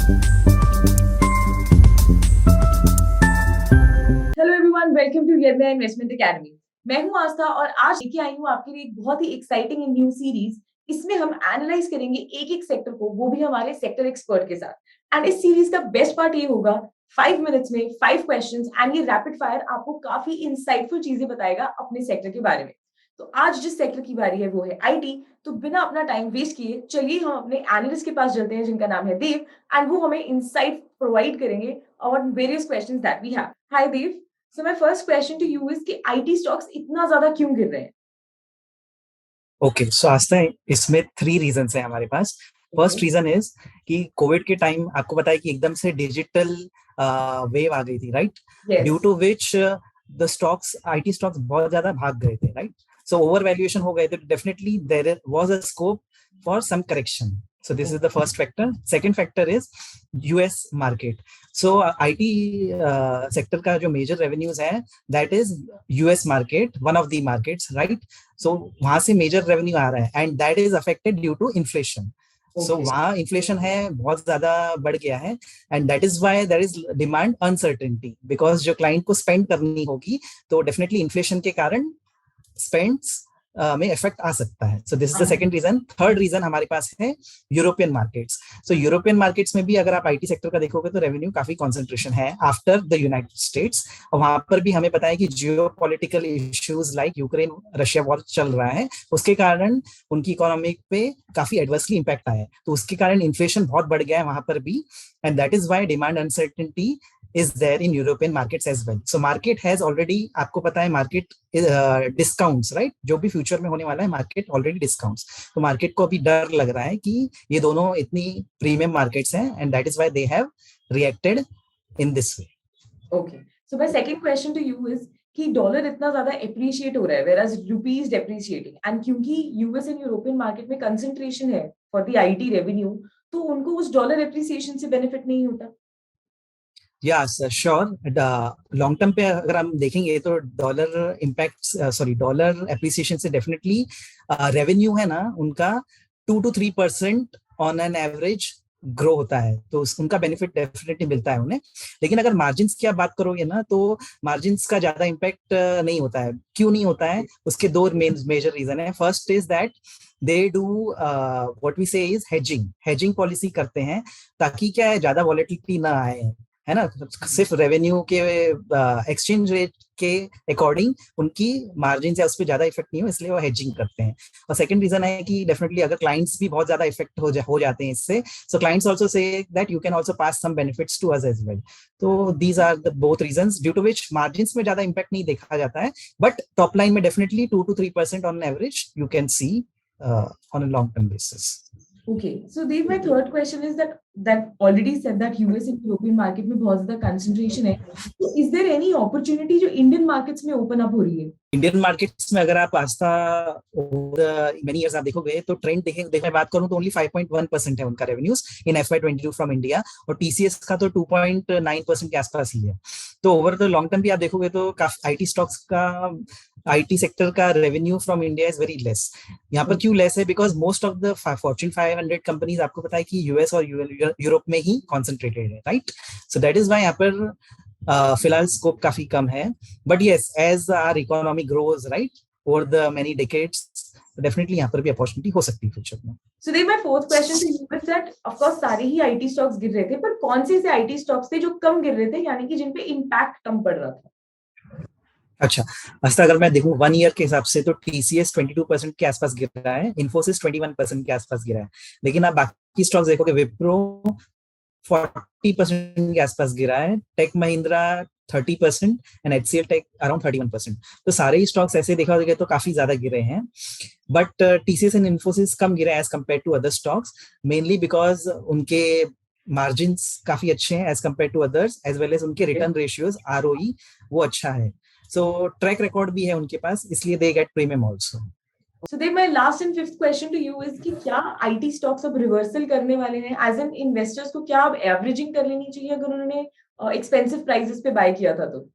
Hello everyone, welcome to यर्मिया investment academy. मैं हूं आस्था और आज लेके आई हूं आपके लिए एक बहुत ही एक्साइटिंग न्यू सीरीज। इसमें हम एनालाइज करेंगे एक एक सेक्टर को, वो भी हमारे सेक्टर एक्सपर्ट के साथ। एंड इस सीरीज का बेस्ट पार्ट ये होगा 5 मिनट्स में 5 क्वेश्चंस एंड ये रैपिड फायर आपको काफी इंसाइटफुल चीजें बताएगा अपने सेक्टर के बारे में। तो आज जिस सेक्टर की बारी है वो है आईटी। तो बिना अपना टाइम वेस्ट किए चलिए हम अपने एनालिस्ट के पास चलते हैं जिनका नाम है देव, एंड वो हमें इंसाइट प्रोवाइड करेंगे on various questions that we have. Hi Dev. So my first question to you is कि IT stocks इतना ज्यादा क्यों गिर रहे हैं? ओके सो आस्था है, इसमें 3 रीजंस है हमारे पास। फर्स्ट रीजन इज कि कोविड के टाइम आपको पता है कि एकदम से डिजिटल वेव आ गई थी, right? Due Yes. To which the stocks, IT stocks बहुत ज्यादा भाग गए थे, राइट? सो ओवर वैल्यूएशन हो गए थे। Definitely there was a scope for some correction. So this is the first factor. Second factor is US market. So IT sector का जो major revenues है, that is US market, one of the markets, right? So वहां से major revenue आ रहा है, and that is affected due to inflation. So Okay. वहाँ inflation है, बहुत ज्यादा बढ़ गया है, and that is why there is demand uncertainty, because जो client को spend करनी होगी, तो definitely inflation के कारण spends में इफेक्ट आ सकता है. So this is the second reason. Third reason हमारे पास है European markets. So European markets में भी अगर आप आईटी सेक्टर का देखोगे तो रेवेन्यू काफी कंसंट्रेशन है आफ्टर द यूनाइटेड स्टेट्स, और वहां पर भी हमें पता है कि जियो political issues like Ukraine Russia war चल रहा है, उसके कारण उनकी इकोनॉमी पे काफी एडवर्सली इंपैक्ट आया है. तो उसके कारण इन्फ्लेशन बहुत बढ़ गया है वहां पर भी, and that is why demand uncertainty is there in European markets as well. So market has already, आपको पता है market discounts, right? जो भी फ्यूचर में होने वाला है market already discounts. तो market को अभी डर लग रहा है कि ये दोनों इतनी प्रीमियम मार्केट्स हैं, and that is why they have reacted in this way. Okay. So my second question to you is कि डॉलर इतना ज्यादा एप्रिशिएट हो रहा है whereas rupees depreciating, and क्योंकि यूएस एंड यूरोपियन मार्केट में कंसंट्रेशन है फॉर द आईटी रेवेन्यू, तो उनको उस डॉलर एप्रिसिएशन से बेनिफिट नहीं होता? Yes sure. लॉन्ग टर्म पे अगर हम देखेंगे तो dollar impact, sorry, dollar appreciation से डेफिनेटली रेवेन्यू है ना उनका 2 to 3% on an average grow होता है, तो उनका बेनिफिट डेफिनेटली मिलता है उन्हें. लेकिन अगर मार्जिन्स की आप बात करोगे ना, तो मार्जिन्स का ज्यादा इम्पैक्ट नहीं होता है. क्यों नहीं होता है? उसके दो मेजर रीजन है. First is that they do what we say is hedging policy करते हैं, ताकि क्या है, ज्यादा वॉलेटिलिटी ना आए, है ना. सिर्फ रेवेन्यू के एक्सचेंज रेट के अकॉर्डिंग उनकी मार्जिन है उस पर ज्यादा इफेक्ट नहीं हो, इसलिए वो हेजिंग करते हैं. और सेकंड रीजन है कि डेफिनेटली अगर क्लाइंट्स भी बहुत ज्यादा इफेक्ट हो जाते हैं इससे, so clients also say that you can also pass some benefits to us as well. तो these are the both reasons due to which margins में ज्यादा इम्पैक्ट नहीं देखा जाता है, बट टॉप लाइन में definitely 2 to 3% on average you can see on a long term basis. Okay, so Dev, my third question is that already said that US and European market में बहुत ज्यादा concentration है. So is there any opportunity जो Indian markets में open up हो रही है? Indian markets में अगर आप आस्था मेनी इयर्स आप देखोगे तो ट्रेंड देखने बात करूं तो ओनली 5.1% है उनका revenues in FY22 from India, और टीसीएस का तो 2.9% के आसपास ही है. तो ओवर द लॉन्ग टर्म भी आप देखोगे तो आईटी स्टॉक्स का, आईटी सेक्टर का revenue from India is very less. यहाँ पर क्यों लेस है? Because most of the Fortune 500 companies आपको पता है कि यूएस और यूरोप में ही कॉन्सेंट्रेटेड है, right? So that is why यहाँ पर फिलहाल स्कोप काफी कम है. But yes, as our economy grows, right, over the many decades, definitely यहाँ पर भी अपॉर्चुनिटी हो सकती है फ्यूचर में. So then my fourth question to you is that of course सारे ही आईटी स्टॉक्स गिर रहे थे, पर कौन से ऐसे आईटी स्टॉक्स थे जो कम गिर रहे थे, यानी कि जिन पे इम्पैक्ट कम पड़ रहा था? अच्छा, अच्छा, अगर मैं देखूं 1 ईयर के हिसाब से तो टीसीएस 22% के आसपास गिर रहा है, इन्फोसिस 21% के आसपास गिरा है. लेकिन आप बाकी स्टॉक्स देखोगे, विप्रो 40% के आसपास गिरा है, tech Mahindra 30% and HCL tech around 31%. तो सारे ही स्टॉक्स ऐसे देखा जाए तो काफी ज्यादा गिरे हैं. बट टीसीएस एंड इन्फोसिस कम गिरे as compare to other stocks, mainly because उनके मार्जिन्स काफी अच्छे हैं as compare to others, as well as उनके रिटर्न रेशियोज आरओई वो अच्छा है. सो ट्रैक रिकॉर्ड भी है उनके पास, इसलिए they get premium also. So then my last and fifth question to you is कि क्या आईटी स्टॉक्स अब रिवर्सल करने वाले हैं? एज एन इन्वेस्टर्स को क्या अब एवरेजिंग कर लेनी चाहिए अगर उन्होंने एक्सपेंसिव प्राइसेस पे बाय किया था तो?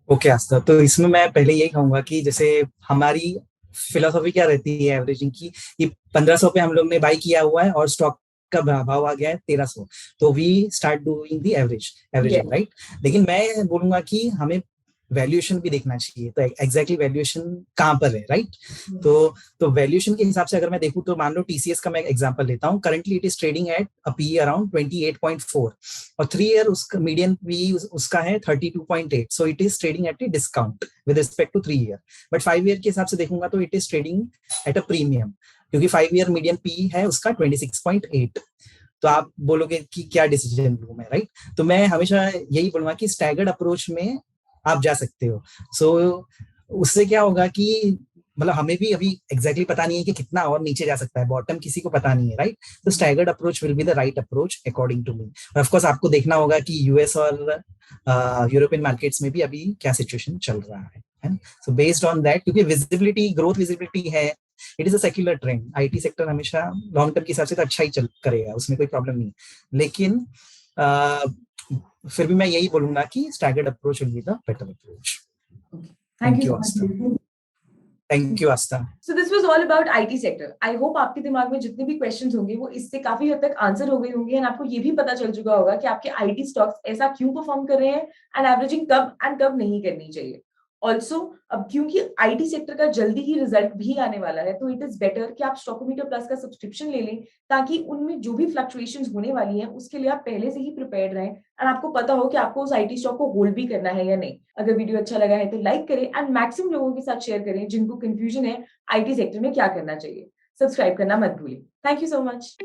ओके आस्था, तो इसमें मैं पहले यही कहूंगा कि जैसे हमारी फिलोसॉफी क्या रहती है एवरेजिंग की, ये 1500 पे हम लोग ने बाई किया हुआ है और स्टॉक का भाव आ गया है 1300, तो we start doing the averaging, right. लेकिन मैं बोलूंगा कि हमें वैल्यूएशन भी देखना चाहिए, तो एग्जैक्टली वैल्यूएशन कहाँ पर है, राइट। तो वैल्यूएशन के हिसाब से अगर मैं देखूं तो मान लो टीसीएस का मैं एग्जांपल लेता हूं, currently it is trading at a P around 28.4 और 3 ईयर उसका मीडियन पी उसका है 32.8, so it is trading at a discount with respect to 3 year. But 5 year के हिसाब से देखूंगा तो it is trading at a premium, क्योंकि 5 ईयर मीडियन पी है उसका 26.8। तो आप बोलोगे कि क्या डिसीजन लूं मैं, राइट। तो मैं हमेशा यही बोलूंगा कि स्टैगर्ड अप्रोच में आप जा सकते हो। सो उससे क्या होगा कि मतलब हमें भी अभी एग्जैक्टली पता नहीं है कि कितना और नीचे जा सकता है, बॉटम किसी को पता नहीं है, राइट। तो staggered approach will be the right approach according to me. और ऑफ कोर्स आपको देखना होगा कि यूएस और यूरोपियन मार्केट्स में भी अभी क्या सिचुएशन चल रहा है। सो बेस्ड ऑन दैट, क्योंकि विजिबिलिटी, ग्रोथ विजिबिलिटी है, it is a secular trend. IT sector हमेशा लॉन्ग टर्म के हिसाब से तो अच्छा ही चल करेगा, उसमें कोई प्रॉब्लम नहीं। लेकिन फिर भी मैं यही बोलूंगा कि staggered approach will be the better approach. Thank you you so Aastha. Much. Thank you Aastha. So this was all about IT sector. I hope आपके दिमाग में जितने भी क्वेश्चंस होंगे वो इससे काफी हद तक आंसर हो गए होंगे, एंड आपको ये भी पता चल चुका होगा कि आपके आईटी स्टॉक्स ऐसा क्यों परफॉर्म कर रहे हैं एंड एवरेजिंग कब नहीं करनी चाहिए। ऑल्सो अब क्योंकि आईटी सेक्टर का जल्दी ही रिजल्ट भी आने वाला है, तो इट इज बेटर कि आप स्टॉकोमीटर प्लस का सब्सक्रिप्शन ले लें, ताकि उनमें जो भी फ्लक्चुएशंस होने वाली हैं उसके लिए आप पहले से ही प्रिपेयर्ड रहें एंड आपको पता हो कि आपको उस आईटी स्टॉक को होल्ड भी करना है या नहीं। अगर वीडियो अच्छा लगा है तो लाइक करें एंड मैक्सिमम लोगों के साथ शेयर करें जिनको कंफ्यूजन है आईटी सेक्टर में क्या करना चाहिए। सब्सक्राइब करना मत भूलें। Thank you so much.